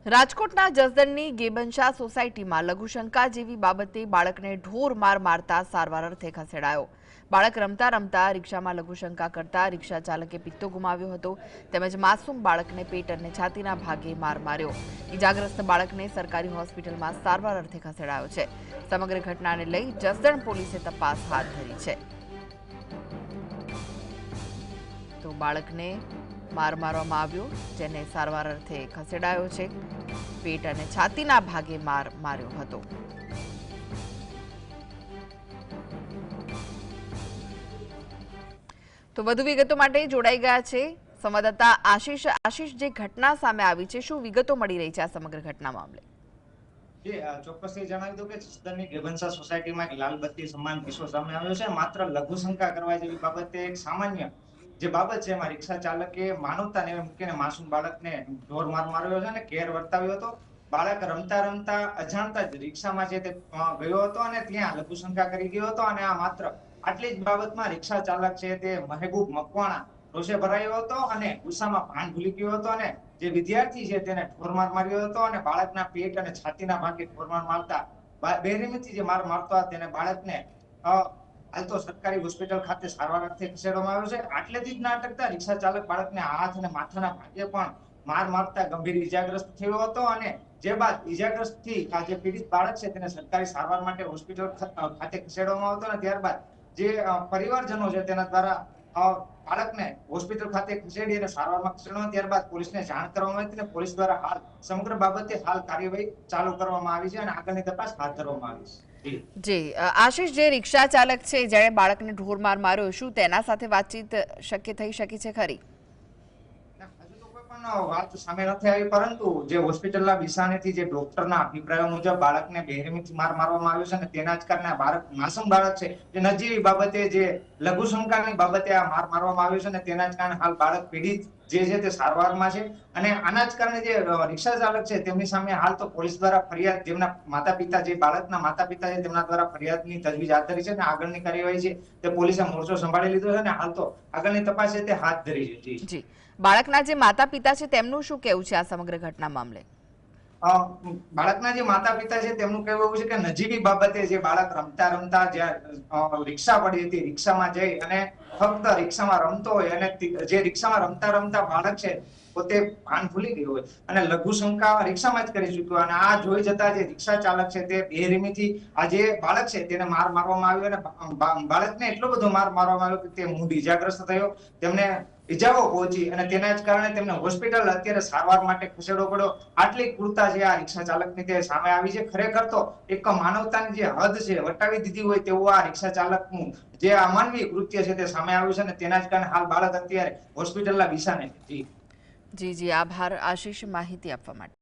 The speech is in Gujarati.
રાજકોટના જસદણની ગેબનશા સોસાયટીમાં લઘુશંકા જેવી બાબતે બાળકને ઢોર માર મારતા સારવાર અર્થે ખસેડાયો। બાળક રમતા રમતા રિક્ષામાં લઘુશંકા કરતા રિક્ષા ચાલકે પિત્તો ગુમાવ્યો હતો તેમજ માસૂમ બાળકને પેટ અને છાતીના ભાગે માર માર્યો। ઇજાગ્રસ્ત બાળકને સરકારી હોસ્પિટલમાં સારવાર અર્થે ખસેડાયો છે। સમગ્ર ઘટનાને લઈ જસદણ પોલીસે તપાસ હાથ ધરી છે। તો બાળકને मार मारवामां આવ્યો જેને સારવાર અર્થે ખસેડાયો છે। પેટ અને છાતીના ભાગે માર માર્યો હતો। તો વધુ વિગતો માટે જોડાઈ ગયા છે સંવાદદાતા આશીષ જે ઘટના સામે આવી છે શું વિગતો મળી રહી છે આ સમગ્ર ઘટના મામલે? ચોક્કસથી જણાવી દઉં કે જસદણની ગેબનશા સોસાયટીમાં એક લાલ બત્તી સમાન કિસ્સો સામે આવ્યો છે। માત્ર લઘુશંકા કરવા જેવી બાબતે એક સામાન્ય જે બાબત છે એમાં રિક્ષા ચાલકે માનવતા નેવે મૂકીને માસૂમ બાળકને ઢોર માર માર્યો છે અને ઘેર વર્તાવ્યો હતો। બાળક રમતા રમતા અજાણતા જ રિક્ષામાં છે તે ગયો હતો અને ત્યાં લઘુશંકા કરી ગયો હતો અને આ માત્ર આટલી જ બાબતમાં રિક્ષા ચાલક છે તે મહેબૂબ મકવાણા રોષે ભરાયો હતો અને ગુસ્સામાં ભાન ભૂલી ગયો હતો અને જે વિદ્યાર્થી છે તેને ઢોરમાર માર્યો હતો અને બાળકના પેટ અને છાતીના ભાગે ઢોરમાર મારતા બેરહેમીથી જે માર મારતો તેને બાળકને હાલ તો સરકારી હોસ્પિટલ ખાતે સારવાર અર્થે ખસેડવામાં આવ્યો છે। આટલેથી જ ના અટકતા રિક્ષા ચાલક બાળકને હાથ અને માથાના ભાગે પણ માર મારતા ગંભીર ઈજાગ્રસ્ત થયો હતો અને જે બાદ ઈજાગ્રસ્ત થી આ જે પીડિત બાળક છે તેને સરકારી સારવાર માટે હોસ્પિટલ ખાતે ખસેડવામાં આવતો અને ત્યારબાદ જે પરિવારજનો છે તેના દ્વારા બાળકને હોસ્પિટલ ખાતે ખસેડી અને સારવારમાં ખસેડવામાં ત્યારબાદ પોલીસને જાણ કરવામાં આવી અને પોલીસ દ્વારા હાલ સમગ્ર બાબતે હાલ કાર્યવાહી ચાલુ કરવામાં આવી છે અને આગળની તપાસ હાથ ધરવામાં આવી છે। જી આશીષ, જે રિક્ષા ચાલક છે જેણે બાળકને ઢોર માર માર્યો શું તેના સાથે વાતચીત શક્ય થઈ શકી છે ખરી? હજુ તો કોઈ પણ વાત સામે નથી આવી પરંતુ જે હોસ્પિટલના બિસાનેથી જે ડોક્ટરના અભિપ્રાય મુજબ બાળકને બેરહેમીથી માર મારવામાં આવ્યો છે અને તેના જ કારણે બાળક માસૂમ બાળક છે જે નજીવી બાબતે જે લઘુશંકાની બાબતે આ માર મારવામાં આવ્યો છે અને તેના જ કારણે હાલ બાળક પીડિત જે છે તે સારવારમાં છે અને આના જ કારણે જે રિક્ષા ચાલક છે તેમની સામે હાલ તો પોલીસ દ્વારા ફરિયાદ જેમના માતા પિતા જે બાળકના માતા પિતા છે તેમના દ્વારા ફરિયાદની તજવીજ હાથ ધરી છે અને આગળની કાર્યવાહી છે તે પોલીસે મોરચો સંભાળી લીધો છે અને હાલ તો આગળની તપાસ છે તે હાથ ધરી છે। જી, બાળકના જે માતા પિતા છે તેમનું શું કહેવું છે આ સમગ્ર ઘટના મામલે? બાળકના જે માતા પિતા છે તેમનું કહેવું એવું છે કે નજીવી બાબતે જે બાળક રમતા રમતા જ્યાં રિક્ષા પડી હતી રિક્ષામાં જઈ અને ફક્ત રિક્ષામાં રમતો હોય અને જે રિક્ષામાં રમતા રમતા બાળક છે પોતે ભાન ભૂલી ગયો હોય અને લઘુશંકા રિક્ષામાં જ કરી ચૂક્યો અને આ જોઈ જતા જે રિક્ષા ચાલક છે તે બેરહેમીથી આ જે બાળક છે તેને માર મારવામાં આવ્યો અને બાળકને એટલો બધો માર મારવામાં આવ્યો કે તે મૂળ ઈજાગ્રસ્ત થયો, તેમને ઈજાઓ પહોંચી અને તેના જ કારણે તેમને હોસ્પિટલ અત્યારે સારવાર માટે ખસેડવો પડ્યો। આટલી ક્રૂરતા જે આ રિક્ષા ચાલકની તે સામે આવી છે ખરેખર તો એક માનવતાની જે હદ છે વટાવી દીધી હોય તેવું આ રિક્ષા ચાલકનું જે અમાનવીય કૃત્ય છે તે સામે આવ્યું છે અને તેના જ કારણે હાલ બાળક અત્યારે હોસ્પિટલના બિસાને છે। જી, આભાર આશીષ માહિતી આપવા માટે।